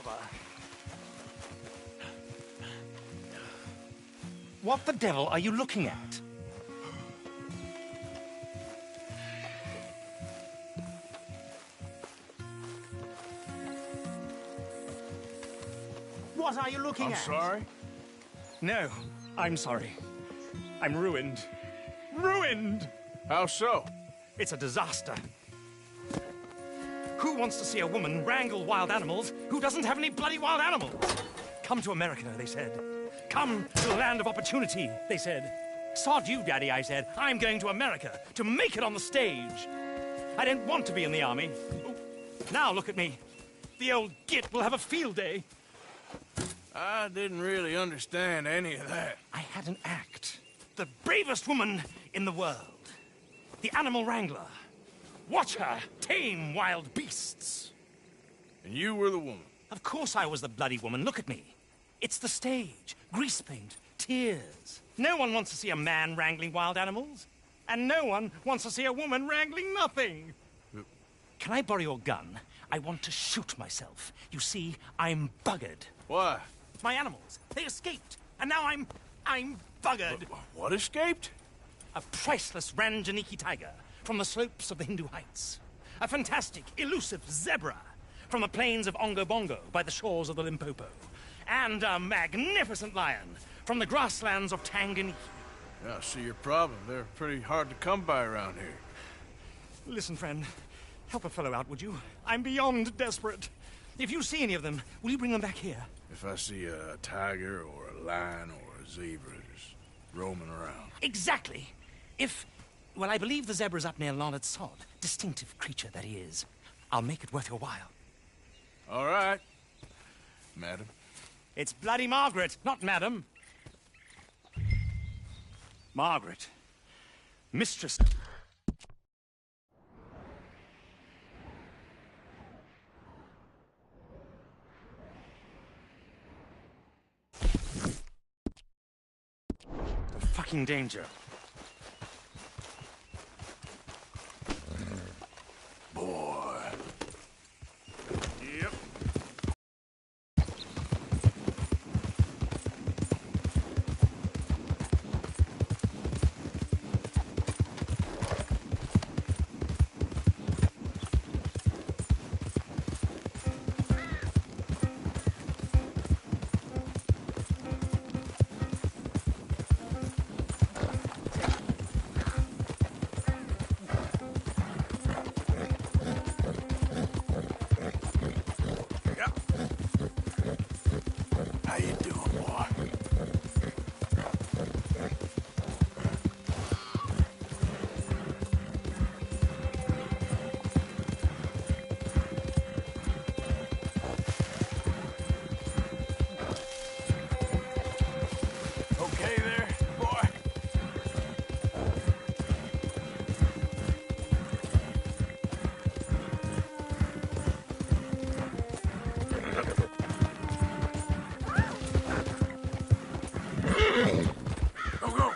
bother? What the devil are you looking at? What are you looking at? I'm sorry? No, I'm sorry. I'm ruined. Ruined! How so? It's a disaster. Who wants to see a woman wrangle wild animals who doesn't have any bloody wild animals? Come to America, they said. Come to the land of opportunity, they said. Sod you, Daddy, I said. I'm going to America to make it on the stage. I didn't want to be in the army. Now look at me. The old git will have a field day. I didn't really understand any of that. I had an act. The bravest woman in the world. The animal wrangler. Watch her tame wild beasts. And you were the woman? Of course I was the bloody woman. Look at me. It's the stage. Grease paint. Tears. No one wants to see a man wrangling wild animals. And no one wants to see a woman wrangling nothing. Can I borrow your gun? I want to shoot myself. You see, I'm buggered. Why? My animals. They escaped. And now I'm buggered. What escaped? A priceless Ranjaniki tiger from the slopes of the Hindu Heights. A fantastic, elusive zebra from the plains of Ongo Bongo by the shores of the Limpopo. And a magnificent lion from the grasslands of Tanganyika. Yeah, I see your problem. They're pretty hard to come by around here. Listen, friend. Help a fellow out, would you? I'm beyond desperate. If you see any of them, will you bring them back here? If I see a tiger or a lion or a zebra just roaming around. Exactly. Well, I believe the zebra's up near Larned Sod. Distinctive creature that he is. I'll make it worth your while. All right, madam. It's bloody Margaret, not madam. Margaret. Mistress. The fucking danger. Boy. Yep. How you doing, boy? Okay there, boy? Go, go!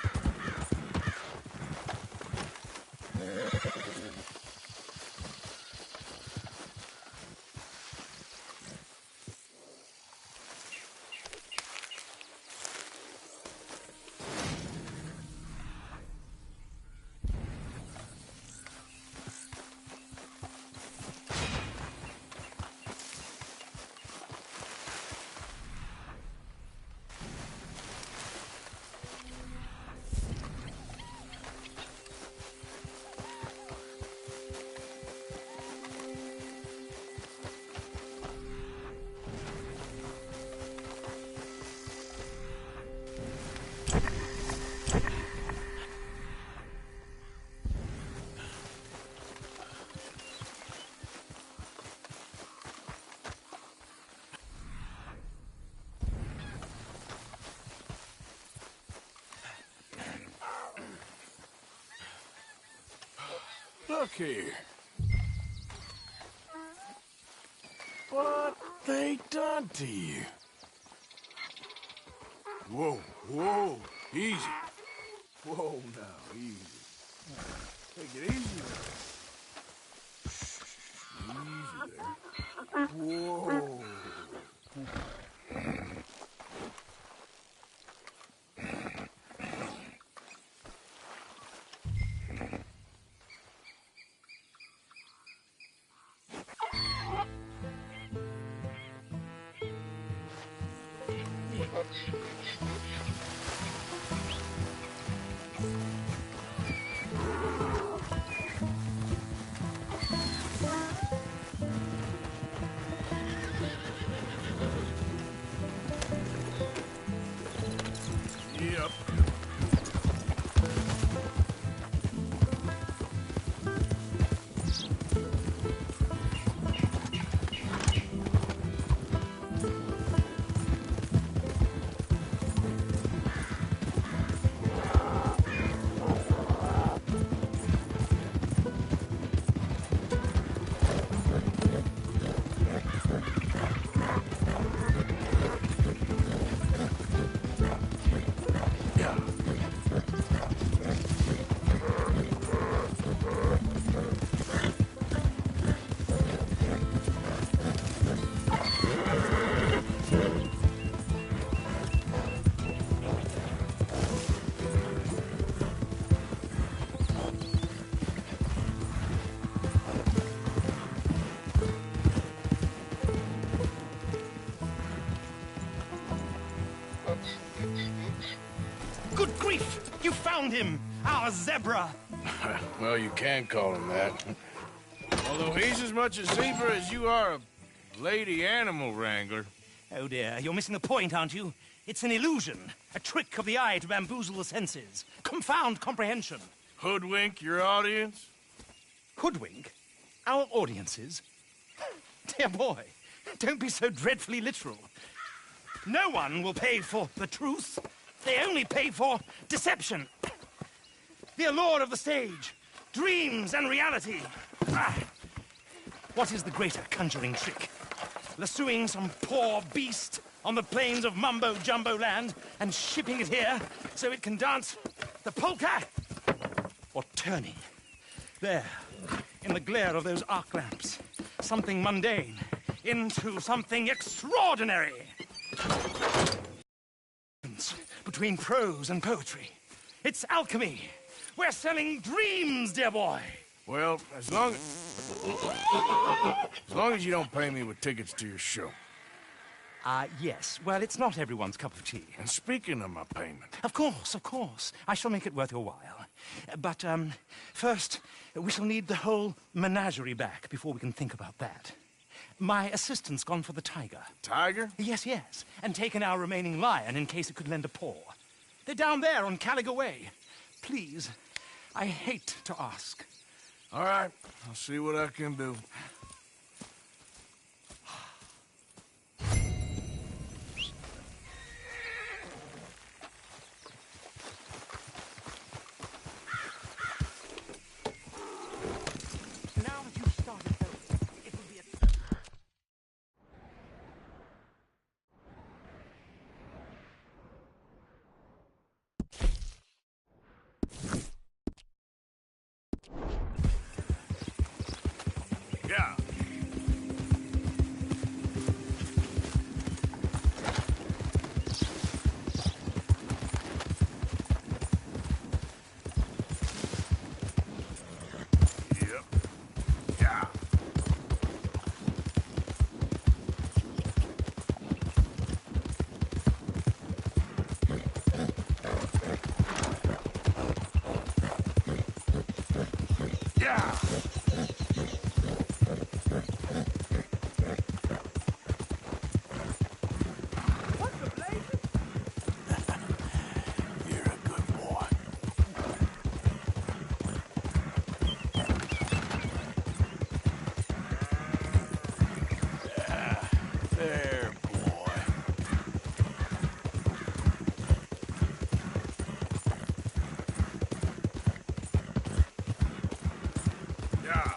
Look here. What they done to you? Whoa, whoa, easy. Whoa now, easy. Take it easy now. Easy there. Whoa. Yep. Yeah. Good grief! You found him! Our zebra! Well, you can call him that. Although he's as much a zebra as you are a lady animal wrangler. Oh dear, you're missing the point, aren't you? It's an illusion. A trick of the eye to bamboozle the senses. Confound comprehension. Hoodwink your audience? Hoodwink? Our audiences? Dear boy, don't be so dreadfully literal. No one will pay for the truth. They only pay for deception. The allure of the stage, dreams and reality. Ah. What is the greater conjuring trick? Lassoing some poor beast on the plains of mumbo-jumbo land and shipping it here so it can dance the polka? Or turning, there, in the glare of those arc lamps, something mundane into something extraordinary? Between prose and poetry. It's alchemy. We're selling dreams, dear boy. Well, as long as you don't pay me with tickets to your show. Yes. Well, it's not everyone's cup of tea. And speaking of my payment... Of course, of course. I shall make it worth your while. But, first, we shall need the whole menagerie back before we can think about that. My assistant's gone for the tiger. Tiger? Yes, yes. And taken our remaining lion in case it could lend a paw. They're down there on Caliga Way. Please, I hate to ask. All right, I'll see what I can do. Now that you've started going, it will be a... Yeah. Yep. Yeah. Yeah. You're a good boy. There, boy. Yeah.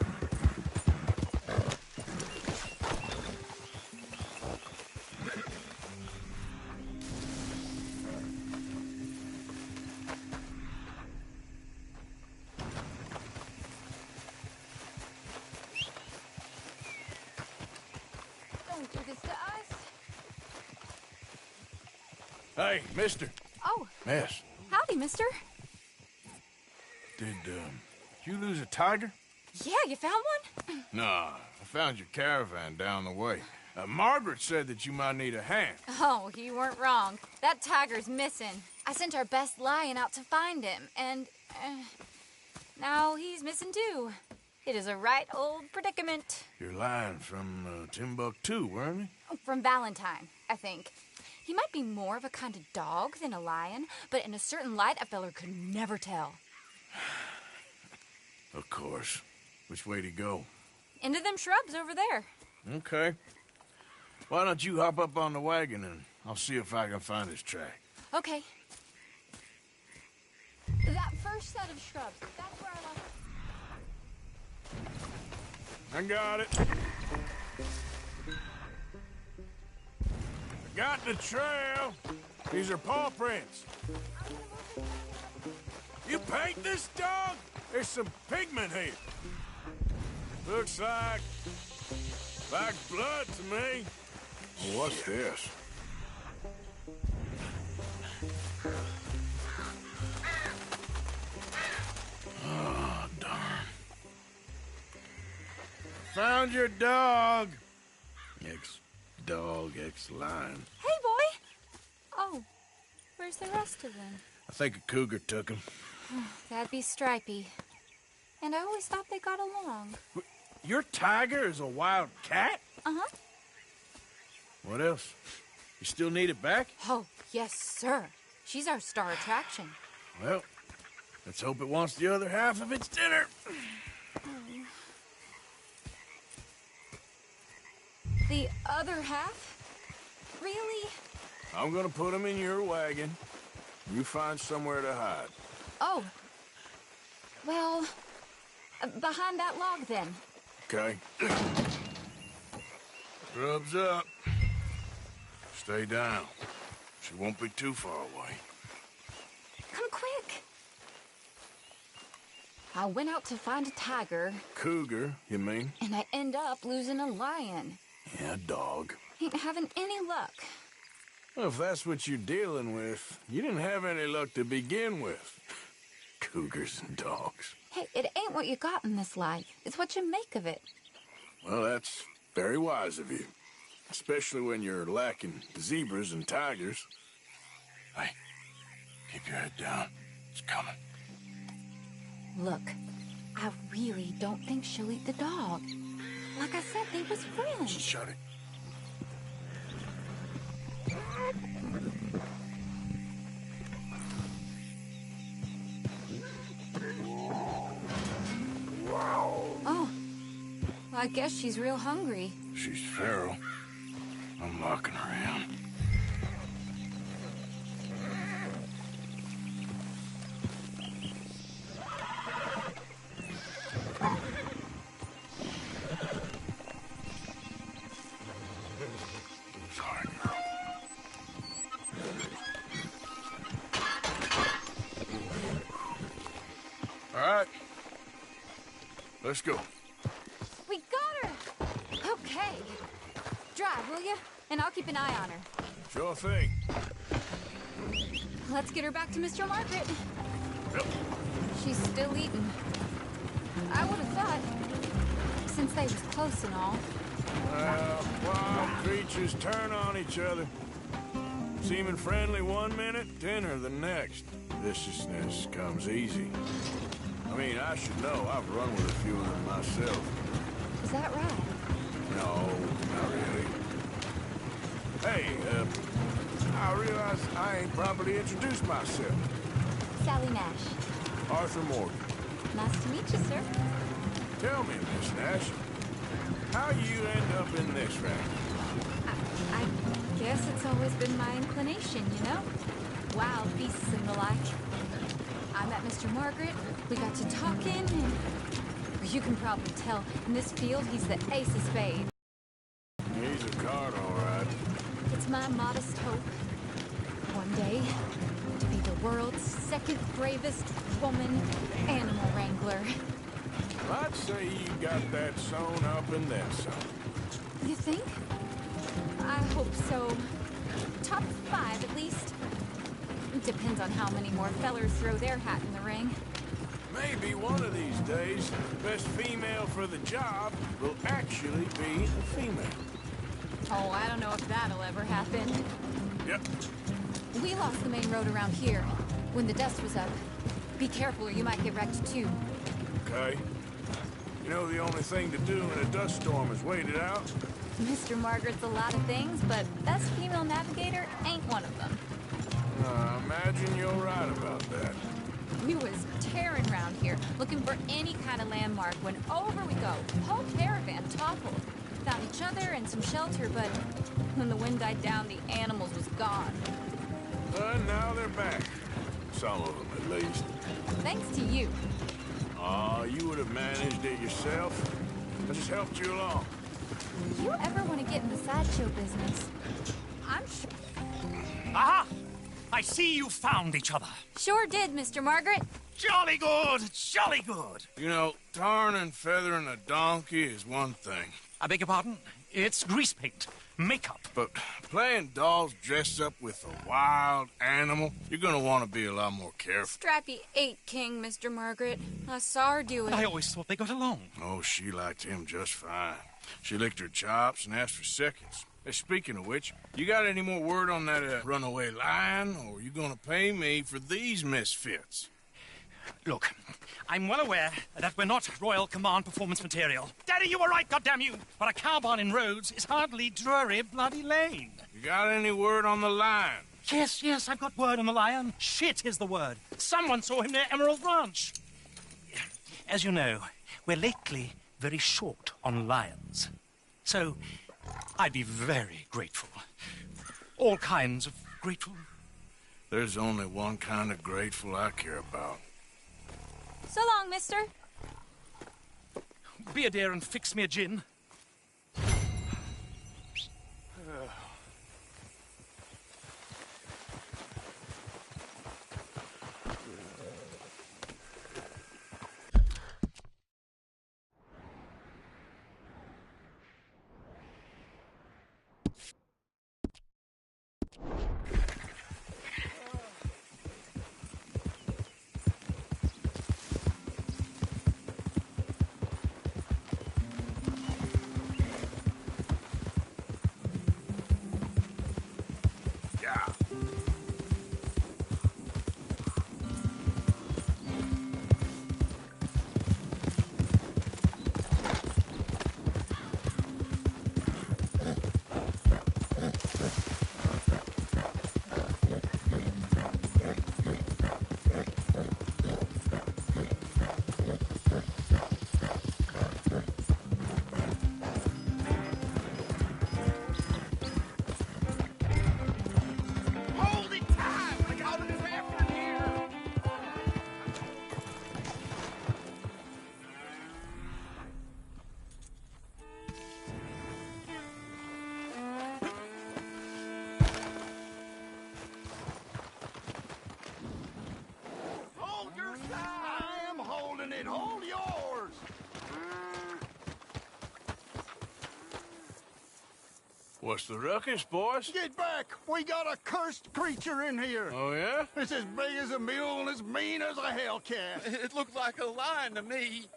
Don't do this to us. Hey, mister. Oh, Yes. howdy, mister. Did you lose a tiger? Yeah, you found one? Nah, I found your caravan down the way. Margaret said that you might need a hand. Oh, you weren't wrong. That tiger's missing. I sent our best lion out to find him, and now he's missing too. It is a right old predicament. Your lion from Timbuktu, weren't he? From Valentine, I think. He might be more of a kind of dog than a lion, but in a certain light, a feller could never tell. Of course. Which way to go? Into them shrubs over there. Okay. Why don't you hop up on the wagon and I'll see if I can find his track. Okay. That first set of shrubs, that's where I lost... I got it. I got the trail. These are paw prints. You paint this dog? There's some pigment here. Looks like blood to me. Well, what's this? Oh, darn. Found your dog. Ex-dog, ex-lion. Hey, boy! Oh, where's the rest of them? I think a cougar took him. That'd be Stripey. And I always thought they got along. Your tiger is a wild cat? Uh-huh. What else? You still need it back? Oh, yes, sir. She's our star attraction. Well, let's hope it wants the other half of its dinner. The other half? Really? I'm gonna put him in your wagon. You find somewhere to hide. Oh. Well, behind that log, then. Okay. Scrubs up. Stay down. She won't be too far away. Come quick. I went out to find a tiger, Cougar, you mean? and I end up losing a lion. Yeah, dog. Ain't having any luck. Well, if that's what you're dealing with, you didn't have any luck to begin with. Cougars and dogs. Hey, it ain't what you got in this life. It's what you make of it. Well, that's very wise of you. Especially when you're lacking zebras and tigers. Hey, keep your head down. It's coming. Look, I really don't think she'll eat the dog. Like I said, they was friends. Shut it. Oh, well, I guess she's real hungry. She's feral. I'm locking her in. Sorry, girl. All right. Let's go. We got her! Okay. Drive, will you? And I'll keep an eye on her. Sure thing. Let's get her back to Mr. Margaret. Yep. She's still eating. I would have thought, since they was close and all. Wild creatures turn on each other. Seeming friendly one minute, tender the next. Viciousness comes easy. I mean, I should know. I've run with a few of them myself. Is that right? No, not really. Hey, I realize I ain't properly introduced myself. Sally Nash. Arthur Morgan. Nice to meet you, sir. Tell me, Miss Nash, how you end up in this ranch? I guess it's always been my inclination, you know? Wild beasts and the like. I met Mr. Margaret, we got to talking, and you can probably tell, in this field, he's the ace of spades. He's a card, all right. It's my modest hope, one day, to be the world's second bravest woman animal wrangler. I'd say you got that sewn up and then some. You think? I hope so. top 5 at least. Depends on how many more fellers throw their hat in the ring. Maybe one of these days, the best female for the job will actually be a female. Oh, I don't know if that'll ever happen. Yep. We lost the main road around here when the dust was up. Be careful or you might get wrecked too. Okay. You know the only thing to do in a dust storm is wait it out? Mr. Margaret's a lot of things, but best female navigator ain't one of them. Imagine you're right about that. We was tearing around here, looking for any kind of landmark when over we go. Whole caravan toppled. Found each other and some shelter, but when the wind died down, the animals was gone. And now they're back. Some of them, at least. Thanks to you. You would have managed it yourself. I just helped you along. If you ever want to get in the sideshow business, I'm sure... Aha! I see you found each other. Sure did, Mr. Margaret. Jolly good, jolly good. You know, tarring and feathering a donkey is one thing. I beg your pardon? It's grease paint, makeup. But playing dolls dressed up with a wild animal, you're gonna want to be a lot more careful. Strappy ate King, Mr. Margaret. I saw her do it. I always thought they got along. Oh, she liked him just fine. She licked her chops and asked for seconds. Hey, speaking of which, you got any more word on that runaway lion, or are you gonna pay me for these misfits? Look, I'm well aware that we're not Royal Command performance material. Daddy, you were right, goddamn you! But a cow barn in Rhodes is hardly Drury Bloody Lane. You got any word on the lion? Yes, I've got word on the lion. Shit is the word. Someone saw him near Emerald Ranch. As you know, we're lately very short on lions. So, I'd be very grateful. All kinds of grateful. There's only one kind of grateful I care about. So long, mister. Be a dear and fix me a gin. Hold yours! What's the ruckus, boys? Get back! We got a cursed creature in here! Oh, yeah? It's as big as a mule and as mean as a hellcat. It looked like a lion to me.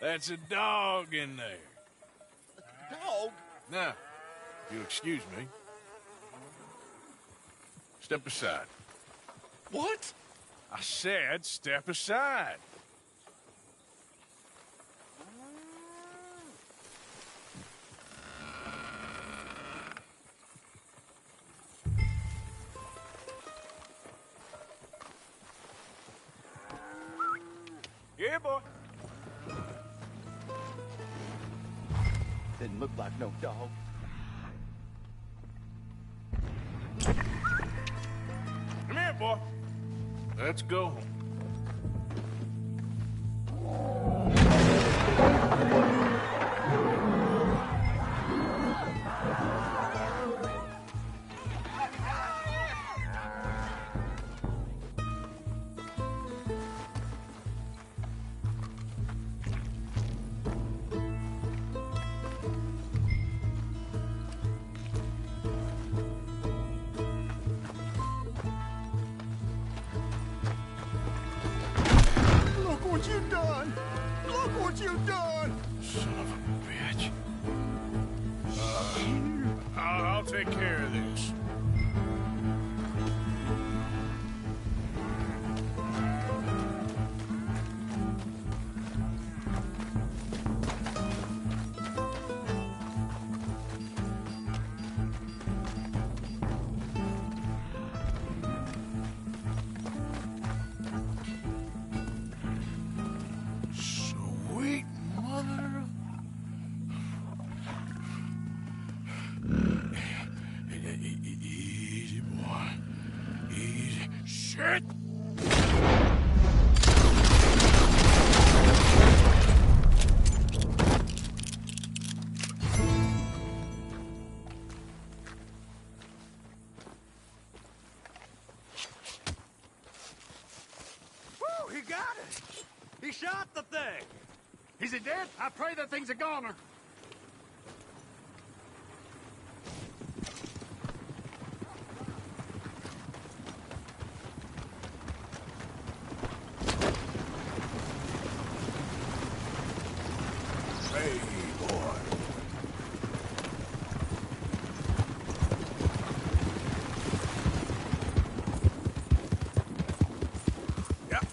That's a dog in there. Dog? Now, if you'll excuse me. Step aside. What? I said step aside. Yeah, boy. Didn't look like no dog. Come here, boy. Let's go home. what you done? Son of a bitch. I'll take care of this. Sweet mother. Easy, boy. Easy. Shit! Woo, he got it. He shot the thing. Is he dead? I pray that thing's a goner. Hey, boy. Yep.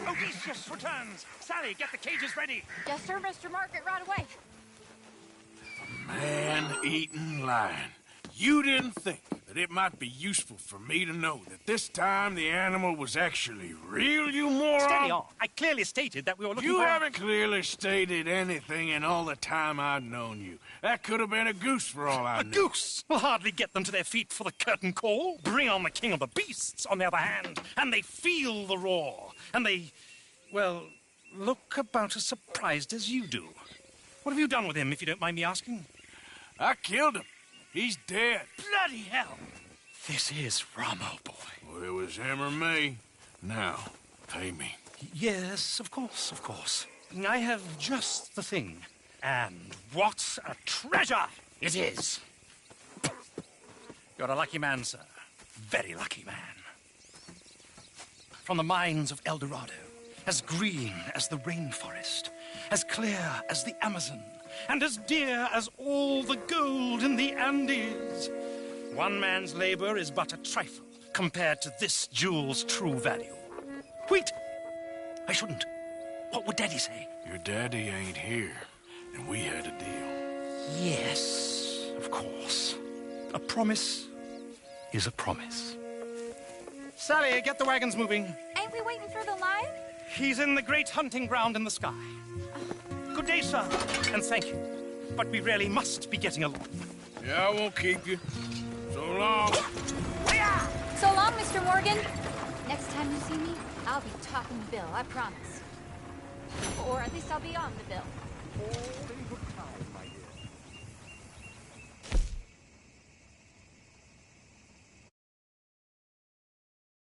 Odysseus returns! Sally, get the cages ready! Yes, sir, Mr. Margaret, right away. Man-eating lion. You didn't think that it might be useful for me to know that this time the animal was actually real, you moron? Steady on. I clearly stated that we were looking You for... haven't clearly stated anything in all the time I've known you. That could have been a goose for all I A knew. goose will hardly get them to their feet for the curtain call. Bring on the king of the beasts, on the other hand, and they feel the roar. And they, well, look about as surprised as you do. What have you done with him, if you don't mind me asking? I killed him. He's dead. Bloody hell! This is Ramo, boy. Well, it was him or me. Now, pay me. Yes, of course, of course. I have just the thing. And what a treasure it is! You're a lucky man, sir. Very lucky man. From the mines of El Dorado, as green as the rainforest, as clear as the Amazon, and as dear as all the gold in the Andes. One man's labor is but a trifle compared to this jewel's true value. Wait! I shouldn't. What would Daddy say? Your daddy ain't here, and we had a deal. Yes, of course. A promise is a promise. Sally, get the wagons moving. Ain't we waiting for the lion? He's in the great hunting ground in the sky. Good day, sir, and thank you. But we really must be getting along. Yeah, I won't keep you. So long. So long, Mr. Morgan. Next time you see me, I'll be topping the bill, I promise. Or at least I'll be on the bill. Holy